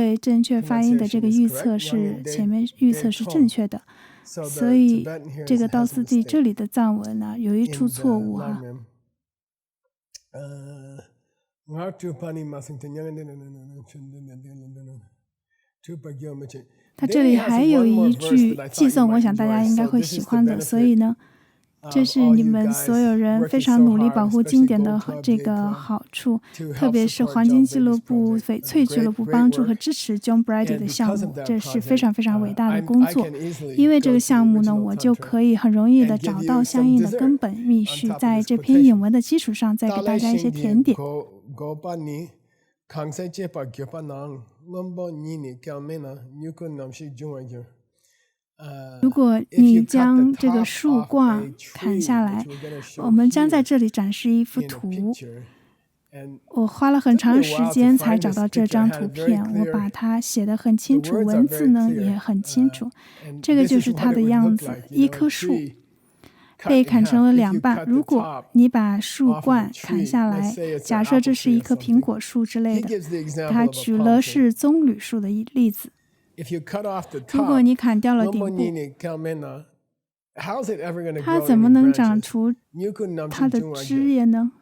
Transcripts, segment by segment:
对正确发音的这个预测是前面预测是正确的，所以这个道次第这里的藏文呢有一处错误哈。它这里还有一句寄颂，我想大家应该会喜欢的，所以呢，这是你们所有人非常努力保护经典的这个好处，特别是黄金俱乐部、翡翠俱乐部帮助和支持 John Brady 的项目，这是非常非常伟大的工作。因为这个项目呢，我就可以很容易的找到相应的根本密序，在这篇引文的基础上再给大家一些甜点。如果你将这个树冠砍下来，我们将在这里展示一幅图。我花了很长时间才找到这张图片，我把它写得很清楚，文字呢也很清楚。这个就是它的样子，一棵树被砍成了2半。如果你把树冠砍下来，假设这是一棵苹果树之类的，他举了是棕榈树的例子。如果你砍掉了顶部，它怎么能长出它的枝叶呢？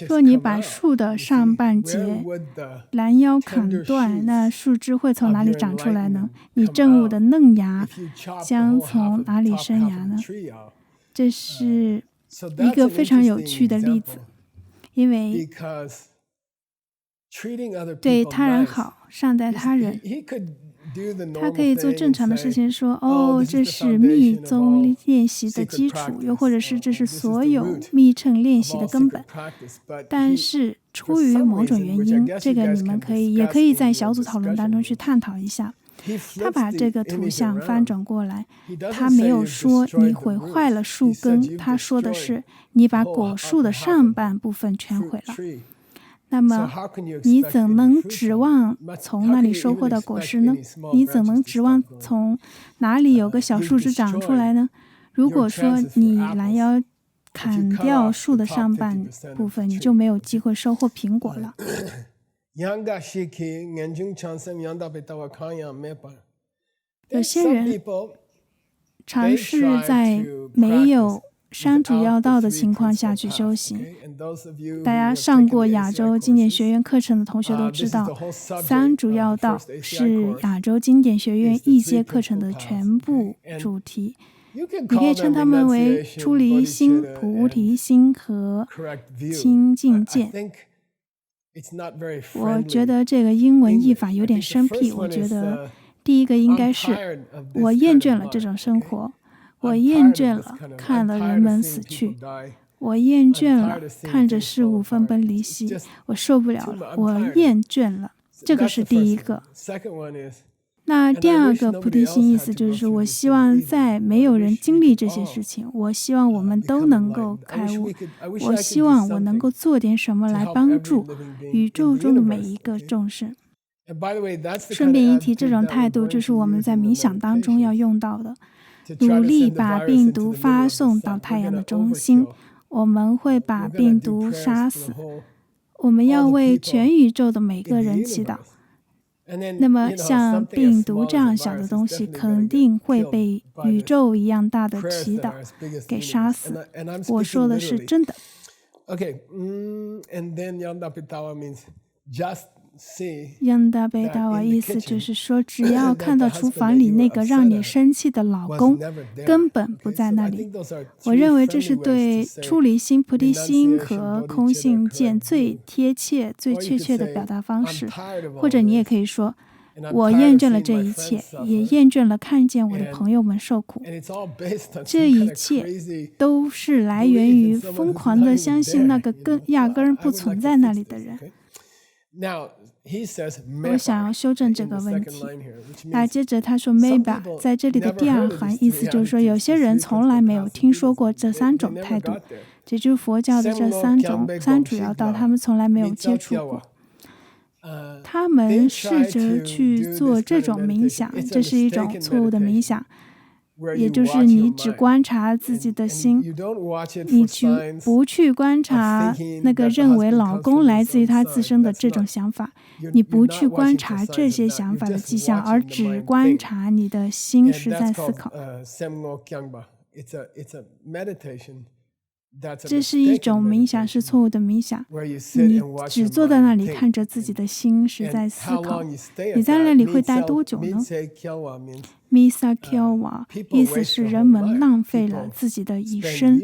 若你把树的上半截拦腰砍断，那树枝会从哪里长出来呢？你正午的嫩芽将从哪里生芽呢？这是一个非常有趣的例子，因为对他人好，善待他人，他可以做正常的事情，说这是密宗练习的基础，又或者是这是所有密乘练习的根本。但是出于某种原因，这个你们也可以在小组讨论当中去探讨一下。他把这个图像翻转过来，他没有说你毁坏了树根，他说的是你把果树的上半部分全毁了。那么你怎能指望从那里收获到果实呢？你怎能指望从哪里有个小树枝长出来呢？如果说你拦腰砍掉树的上半部分，你就没有机会收获苹果了。有些人尝试在没有山主要道的情况下去修行。大家上过亚洲经典学院课程的同学都知道，三主要道是亚洲经典学院一阶课程的全部主题。你可以称它们为出离心、菩提心和清净见。我觉得这个英文译法有点生僻，我觉得第一个应该是我厌倦了这种生活，我厌倦了看了人们死去，我厌倦了看着事物分崩离析，我受不了了，我厌倦了，这个是第一个。那第二个菩提心意思就是我希望在没有人经历这些事情，我希望我们都能够开悟，我希望我能够做点什么来帮助宇宙中的每一个众生。顺便一提，这种态度就是我们在冥想当中要用到的，努力把病毒发送到太阳的中心，我们会把病毒杀死，我们要为全宇宙的每个人祈祷。那么像病毒这样小的东西肯定会被宇宙一样大的祈祷给杀死，我说的是真的。央达贝达瓦意思就是说，只要看到厨房里那个让你生气的老公根本不在那里。我认为这是对出离心、菩提心和空性见最贴切、最确切的表达方式。或者你也可以说，我厌倦了这一切，也厌倦了看见我的朋友们受苦。这一切都是来源于疯狂的相信那个压根不存在那里的人。我想要修正这个问题。那接着他说 Mayba 在这里的第二行意思就是说，有些人从来没有听说过这三种态度，也就是佛教的这三主要道，他们从来没有接触过。他们试着去做这种冥想，这是一种错误的冥想，也就是你只观察自己的心，你不去观察那个认为老公来自于他自身的这种想法，你不去观察这些想法的迹象，而只观察你的心是在思考。这是一种冥想，是错误的冥想。你只坐在那里看着自己的心是在思考。你在那里会待多久呢？ Misa Kyawa 意思是人们浪费了自己的一生，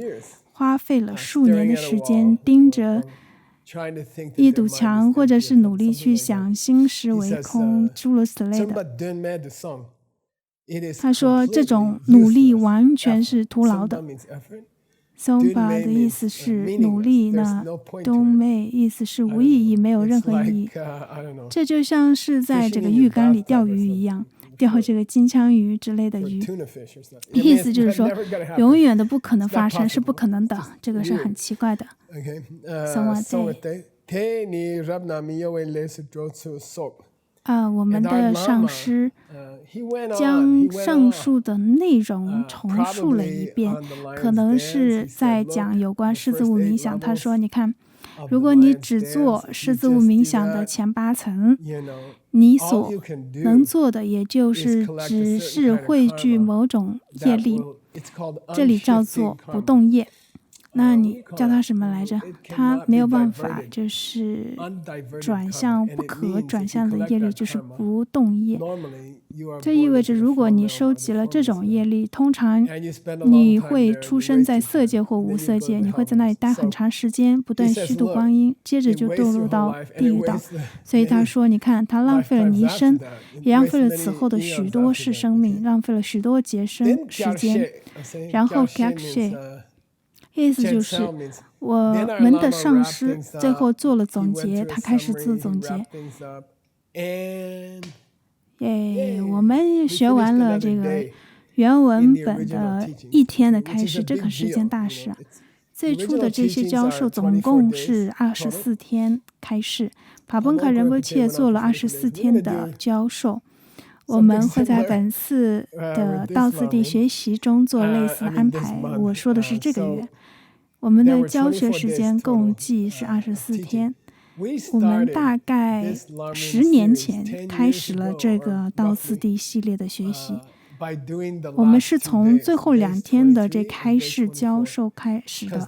花费了数年的时间盯着一堵墙，或者是努力去想心实为空，诸如此类的。他说这种努力完全是徒劳的。Somba 的意思是努力，那 Dome 意思是无意义，没有任何意义。这就像是在这个浴缸里钓鱼一样，钓这个金枪鱼之类的鱼，意思就是说永远的不可能发生，是不可能的，这个是很奇怪的。我们的上师将上述的内容重述了一遍，可能是在讲有关狮子舞冥想。他说，你看，如果你只做狮子舞冥想的前8层，你所能做的也就是只是汇聚某种业力，这里叫做不动业。那你叫它什么来着？它没有办法就是转向，不可转向的业力就是不动业。这意味着如果你收集了这种业力，通常你会出生在色界或无色界，你会在那里待很长时间，不断虚度光阴，接着就堕落到地狱道。所以他说，你看，他浪费了你一生，也浪费了此后的许多世生命，浪费了许多劫生时间。然后 Kyakshe意思就是我们的上师最后做了总结，他开始做总结。我们学完了这个原文本的1天的开始，这可是件大事啊！最初的这些教授总共是24天开示，帕本卡仁波切做了24天的教授。我们会在本次的道次第学习中做类似的安排。我说的是这个月。我们的教学时间共计是24天。我们大概10年前开始了这个道次第系列的学习。我们是从最后2天的这开示教授开始的，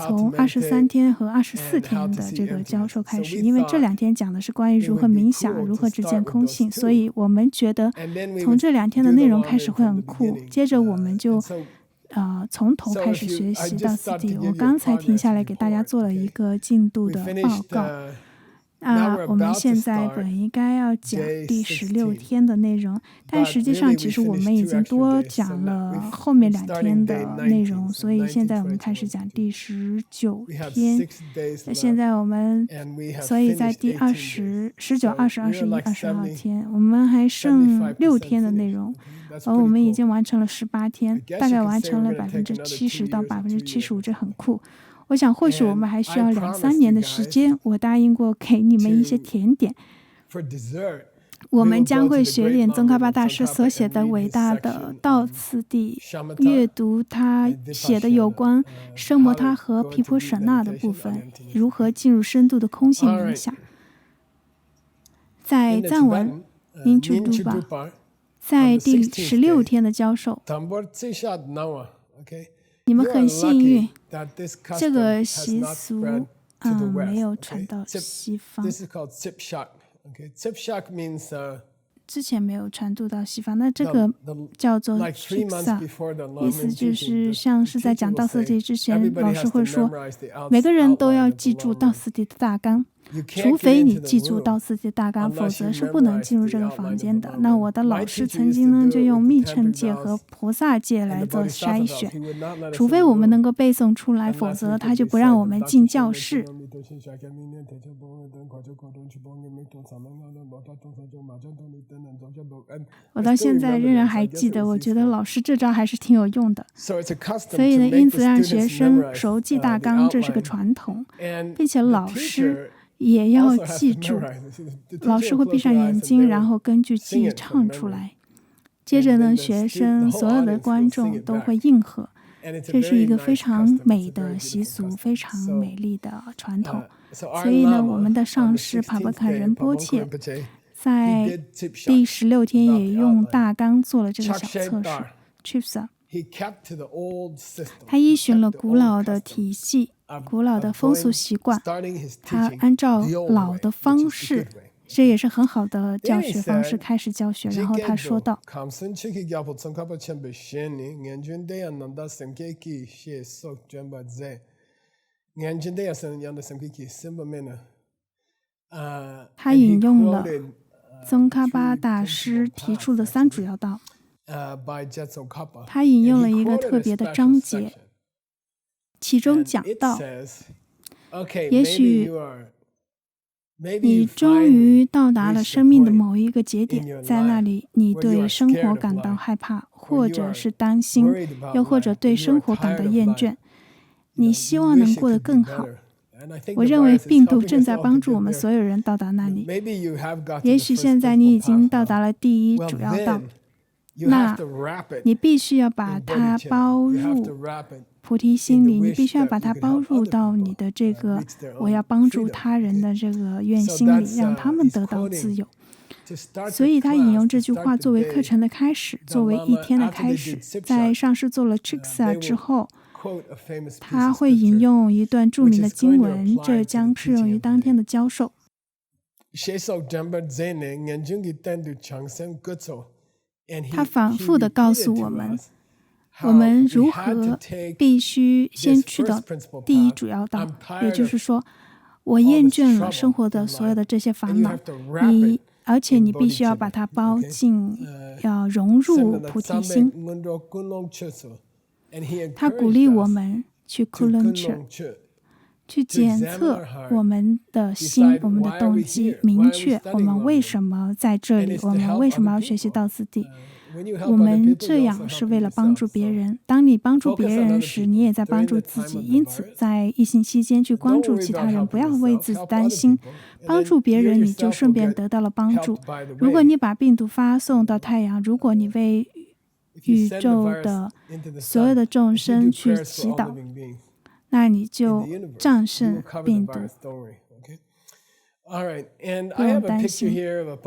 从23天和24天的这个教授开始，因为这2天讲的是关于如何冥想，如何直见空性，所以我们觉得从这2天的内容开始会很酷。接着我们就从头开始学习道次第。我刚才停下来给大家做了一个进度的报告。我们现在本应该要讲第16天的内容，但实际上其实我们已经多讲了后面2天的内容，所以现在我们开始讲第19天。现在我们所以在第19、20、21、22天，我们还剩6天的内容，而我们已经完成了18天，大概完成了70%到75%，这很酷。我想或许我们还需要2-3年的时间。我答应过给你们一些甜点。我们将会学点宗喀巴大师所写的伟大的道次第，阅读他写的有关圣摩他和毗婆舍那的部分，如何进入深度的空性冥想。在藏文 Minchudupa 在第16天的教授，你们很幸运，这个习俗没有传到西方。之前没有传渡到西方，那这个叫做 Chipsa， 意思就是像是在讲道次第之前，老师会说，每个人都要记住道次第的大纲。除非你记住道次第大纲，否则是不能进入这个房间的。那我的老师曾经呢，就用密乘戒和菩萨戒来做筛选，除非我们能够背诵出来，否则他就不让我们进教室。我到现在仍然还记得，我觉得老师这招还是挺有用的。所以呢，因此让学生熟记大纲，这是个传统，并且老师也要记住，老师会闭上眼睛，然后根据记忆唱出来。接着呢，学生所有的观众都会应和。这是一个非常美的习俗，非常美丽的传统。所以呢，我们的上师帕布卡仁波切在第16天也用大纲做了这个小测试 Chipsa。他依循了古老的体系、古老的风俗习惯，他按照老的方式，这也是很好的教学方式开始教学。然后他说道，他引用了宗喀巴大师提出的3主要道，他引用了一个特别的章节，其中讲到，也许你终于到达了生命的某一个节点，在那里你对生活感到害怕，或者是担心，又或者对生活感到厌倦，你希望能过得更好。我认为病毒正在帮助我们所有人到达那里。也许现在你已经到达了第1主要道，那你必须要把它包入菩提心里，你必须要把它包入到你的这个我要帮助他人的这个愿心里，让他们得到自由。所以他引用这句话作为课程的开始，作为一天的开始。在上师做了 Chiksha 之后，他会引用一段著名的经文，这将适用于当天的教授。他反复地告诉我们，我们如何必须先去到第1主要道，也就是说，我厌倦了生活的所有的这些烦恼，而且你必须要把它包进，要融入菩提心。他鼓励我们去 Kuluncher， 去检测我们的心，我们的动机，明确我们为什么在这里，我们为什么要学习道次第。我们这样是为了帮助别人。当你帮助别人时，你也在帮助自己。因此，在疫情期间去关注其他人，不要为自己担心。帮助别人，你就顺便得到了帮助。如果你把病毒发送到太阳，如果你为宇宙的所有的众生去祈祷，那你就战胜病毒。不用担心。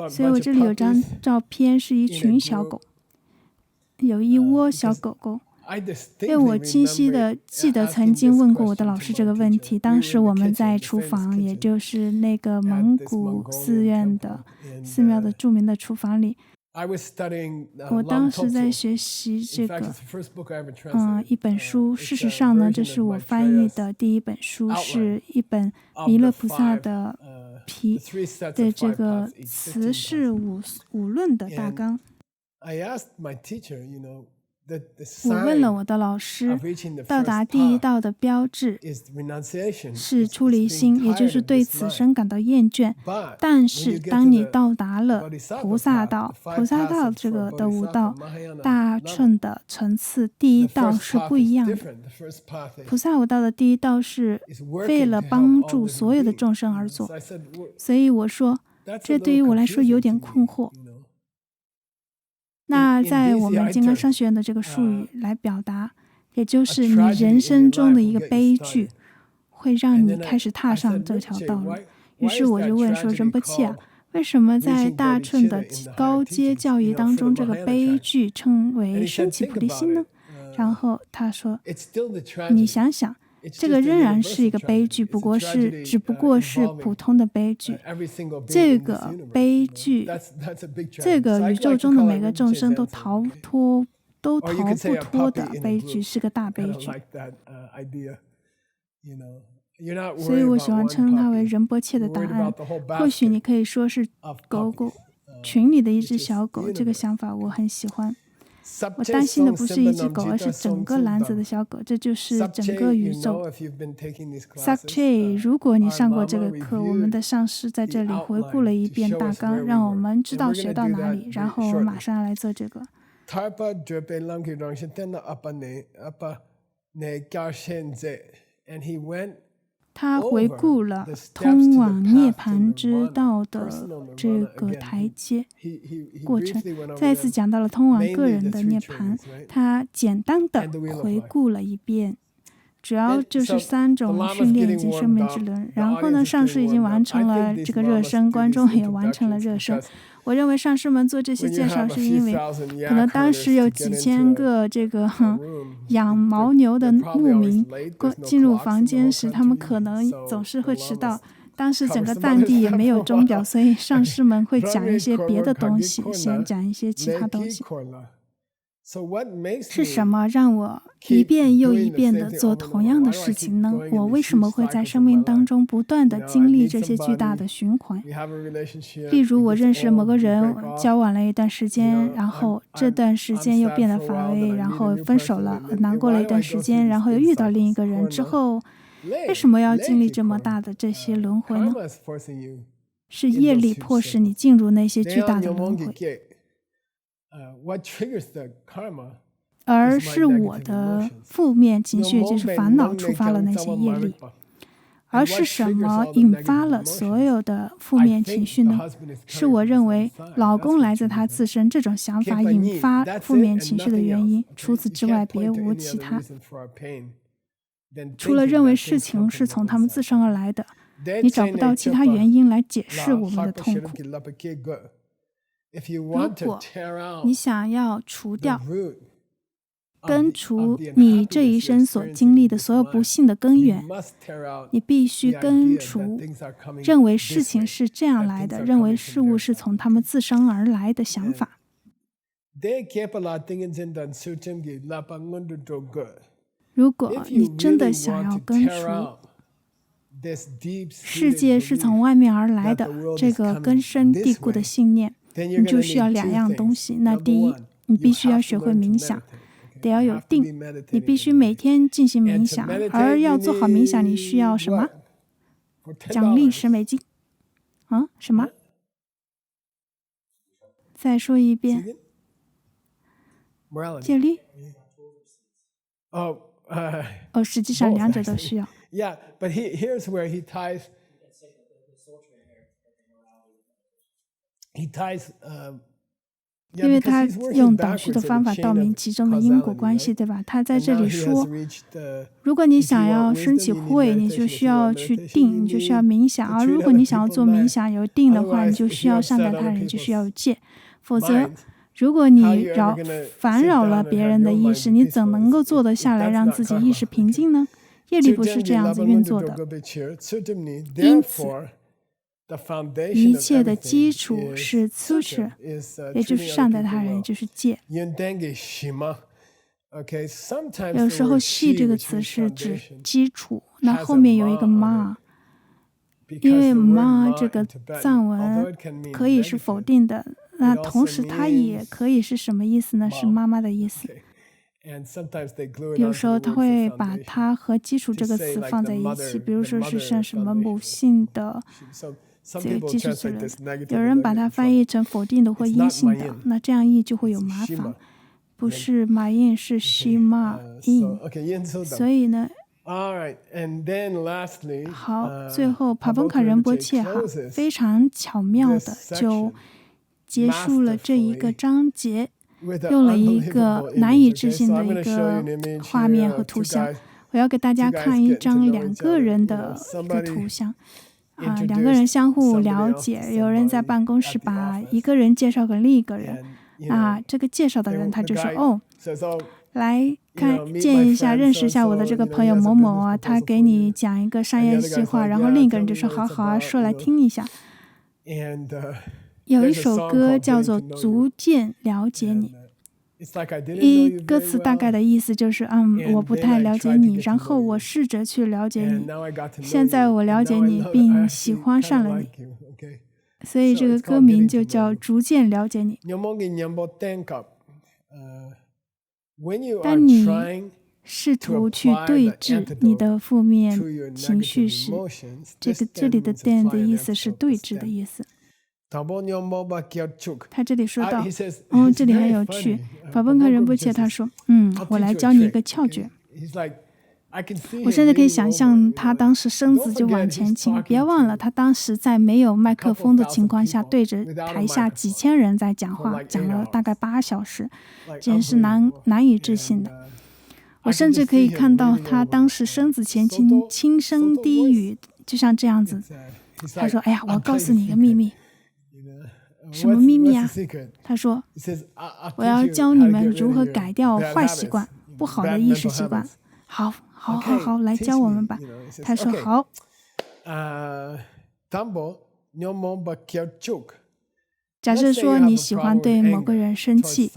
所以我这里有张照片，是一群小狗，有一窝小狗狗。因为我清晰的记得曾经问过我的老师这个问题，当时我们在厨房，也就是那个蒙古寺院的寺庙的著名的厨房里，我当时在学习这个一本书。事实上呢，这是我翻译的第1本书，是一本弥勒菩萨的这个慈氏五论的大纲。我问了我的老师，到达第1道的标志是出离心，也就是对此生感到厌倦。但是当你到达了菩萨道，菩萨道这个的5道大乘的层次，第1道是不一样的。菩萨5道的第1道是为了帮助所有的众生而做。所以我说，这对于我来说有点困惑。那在我们金刚商学院的这个术语来表达，也就是你人生中的一个悲剧，会让你开始踏上这条道路。于是我就问说，仁波切啊，为什么在大乘的高阶教义当中，这个悲剧称为升起菩提心呢？然后他说，你想想，这个仍然是一个悲剧，只不过是普通的悲剧。这个悲剧，这个宇宙中的每个众生都逃不脱的悲剧，是个大悲剧。所以我喜欢称它为仁波切的答案。或许你可以说是狗狗群里的一只小狗，这个想法我很喜欢。我担心的不是一只狗，而是整个篮子的小狗，这就是整个宇宙。Sakche， 如果你上过这个课，我们的上师在这里回顾了一遍大纲，让我们知道学到哪里，然后我们马上来做这个。他回顾了通往涅槃之道的这个台阶过程，再一次讲到了通往个人的涅槃。他简单的回顾了一遍，主要就是3种训练以及生命之轮。然后呢，上师已经完成了这个热身，观众也完成了热身。我认为上师们做这些介绍是因为可能当时有几千个这个养牦牛的牧民进入房间时，他们可能总是会迟到。当时整个藏地也没有钟表，所以上师们会讲一些别的东西，先讲一些其他东西。是什么让我一遍又一遍地做同样的事情呢？我为什么会在生命当中不断地经历这些巨大的循环？例如，我认识某个人，交往了一段时间，然后这段时间又变得乏味，然后分手了，难过了一段时间，然后又遇到另一个人之后，为什么要经历这么大的这些轮回呢？是业力迫使你进入那些巨大的轮回。而是我的负面情绪，就是烦恼触发了那些业力。而是什么引发了所有的负面情绪呢？是我认为老公来自他自身这种想法引发负面情绪的原因，除此之外别无其他。除了认为事情是从他们自身而来的，你找不到其他原因来解释我们的痛苦。如果你想要除掉、根除你这一生所经历的所有不幸的根源，你必须根除认为事情是这样来的，认为事物是从他们自身而来的想法。如果你真的想要根除世界是从外面而来的这个根深蒂固的信念，你就需要两样东西。那第一，你必须要学会冥想，得要有定，你必须每天进行冥想。而要做好冥想，你需要什么？奖励10美金。什么？再说一遍。戒律？实际上两者都需要。Yeah, but here's where he ties. He ties. 因为他用导师的方法道明其中的因果关系，对吧？他在这里说，如果你想要升起慧，你就需要去定，你就需要冥想；而如果你想要做冥想有定的话，你就需要善待他人，就需要有戒。否则，如果你烦扰了别人的意识，你怎能够坐得下来，让自己意识平静呢？业力不是这样子运作的，因此一切的基础是粗持，也就是善待他人，也就是戒。有时候“系”这个词是指基础，那后面有一个“ma”，因为“ma” 这个藏文可以是否定的，那同时它也可以是什么意思呢？是妈妈的意思。有时候他会把它和基础这个词放在一起，比如说是像什么母性的这个基础之类的。有人把它翻译成否定的或阴性的，那这样译就会有麻烦。不是马印，是西马印。所以呢，好，最后帕本卡仁波切非常巧妙的就结束了这一个章节。用了一个难以置信的一个画面和图像，我要给大家看一张2个人的一个图像。2个人相互了解，有人在办公室把一个人介绍给另一个人。这个介绍的人他就说：“来见一下，认识一下我的这个朋友某某啊，他给你讲一个商业计划。”然后另一个人就说：“好好啊，说来听一下。”有一首歌叫做《逐渐了解你》，歌词大概的意思就是我不太了解你，然后我试着去了解你，现在我了解你并喜欢上了你，所以这个歌名就叫《逐渐了解你》。当你试图去对峙你的负面情绪时，这里的 den 的意思是对峙的意思。他这里说到，这里很有趣。法本卡仁波切他说，我来教你一个窍诀。我现在可以想象他当时身子就往前倾，别忘了他当时在没有麦克风的情况下，对着台下几千人在讲话，讲了大概8小时，简直是难以置信的。我甚至可以看到他当时身子前倾，轻声低语，就像这样子。他说：“哎呀，我告诉你一个秘密。”什么秘密啊？他说，我要教你们如何改掉坏习惯，不好的意识习惯。好，来教我们吧。他说好。假设说你喜欢对某个人生气，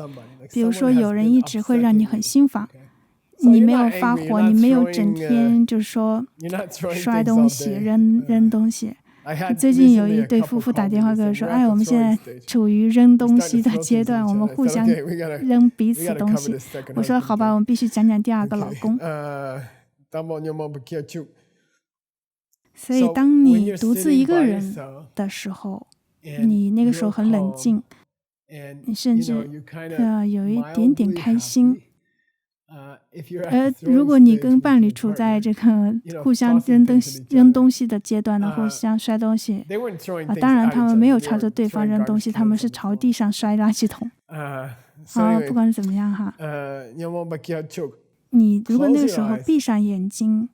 比如说有人一直会让你很心烦，你没有发火，你没有整天就是说摔东西、扔东西。最近有一对夫妇打电话跟我说，我们现在处于扔东西的阶段，我们互相扔彼此东西。我说好吧，我们必须讲讲第二个老公。所以当你独自一个人的时候，你那个时候很冷静，你甚至有一点点开心。如果你跟伴侣处在这个互相扔东西的阶段呢，互相摔东西，当然他们没有朝着对方扔东西，他们是朝地上摔垃圾桶。不管怎么样哈，你如果那个时候闭上眼睛，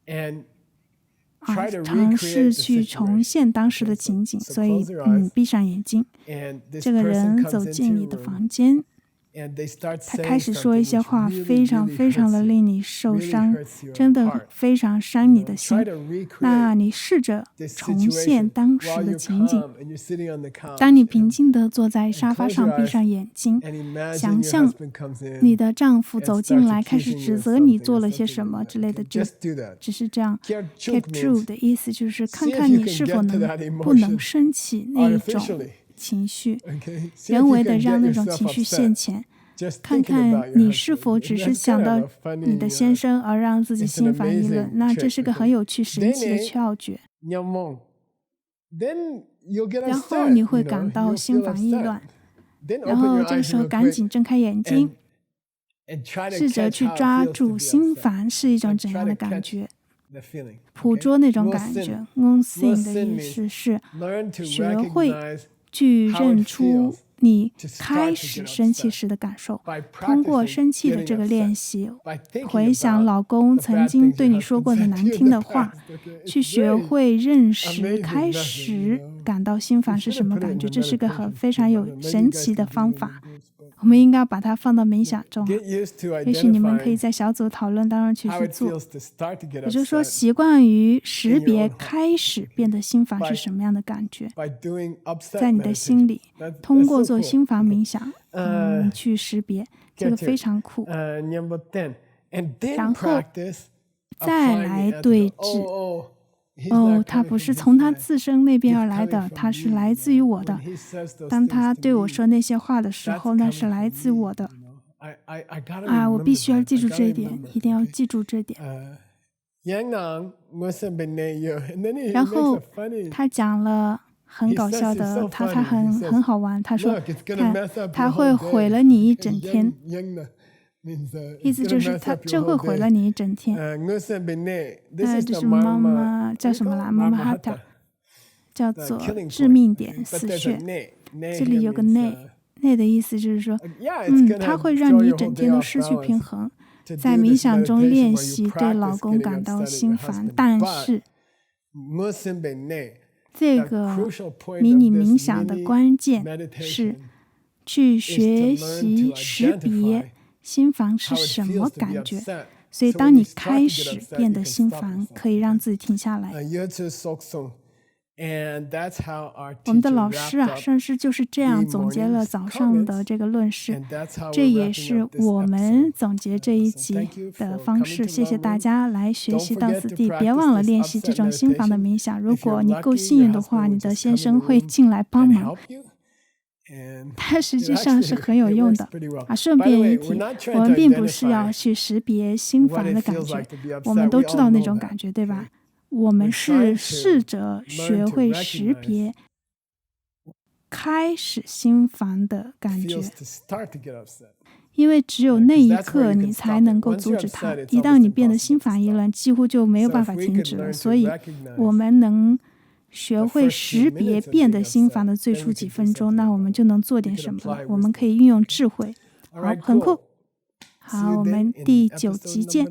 尝试去重现当时的情景，所以闭上眼睛，这个人走进你的房间，他开始说一些话，非常非常的令你受伤，真的非常伤你的心。那你试着重现当时的情景，当你平静地坐在沙发上，闭上眼睛，想象你的丈夫走进来，开始指责你做了些什么之类的，只是这样。Get true 的意思就是看看你是否不能升起那一种情绪，人为的让那种情绪现前，看看你是否只是想到你的先生而让自己心烦意乱。那这是个很有趣神奇的窍诀。然后你会感到心烦意乱，然后这个时候赶紧睁开眼睛，试着去抓住心烦是一种怎样的感觉，捕捉那种感觉。Ngonsing 的意思是学会去认出你开始生气时的感受，通过生气的这个练习，回想老公曾经对你说过的难听的话，去学会认识开始感到心烦是什么感觉。这是个非常有神奇的方法，我们应该把它放到冥想中。也许你们可以在小组讨论当中去做，也就是说习惯于识别开始变得心烦是什么样的感觉，在你的心里通过做心烦冥想去识别，这个非常酷。然后再来对峙。他不是从他自身那边而来的，他是来自于我的。当他对我说那些话的时候，那是来自我的。我必须要记住这一点，一定要记住这一点。然后他讲了很搞笑的，他很好玩。他说，他会毁了你一整天。意思就是这会毁了你一整天。这是妈妈叫什么啦？妈妈哈塔叫做致命点死穴。这里有个内的意思就是说，它会让你一整天都失去平衡。在冥想中练习对老公感到心烦，但是这个迷你冥想的关键是去学习识别心烦是什么感觉，所以当你开始变得心烦，可以让自己停下来。我们的老师上师就是这样总结了早上的这个论事，这也是我们总结这一集的方式。谢谢大家来学习到此地，别忘了练习这种心烦的冥想。如果你够幸运的话，你的先生会进来帮忙。它实际上是很有用的顺便一提，我们并不是要去识别心烦的感觉，我们都知道那种感觉，对吧？我们是试着学会识别开始心烦的感觉，因为只有那一刻你才能够阻止它。一旦你变得心烦意乱，几乎就没有办法停止了。所以我们能学会识别变得心烦的最初几分钟，那我们就能做点什么了。我们可以运用智慧。好，很酷。好，我们第9集见。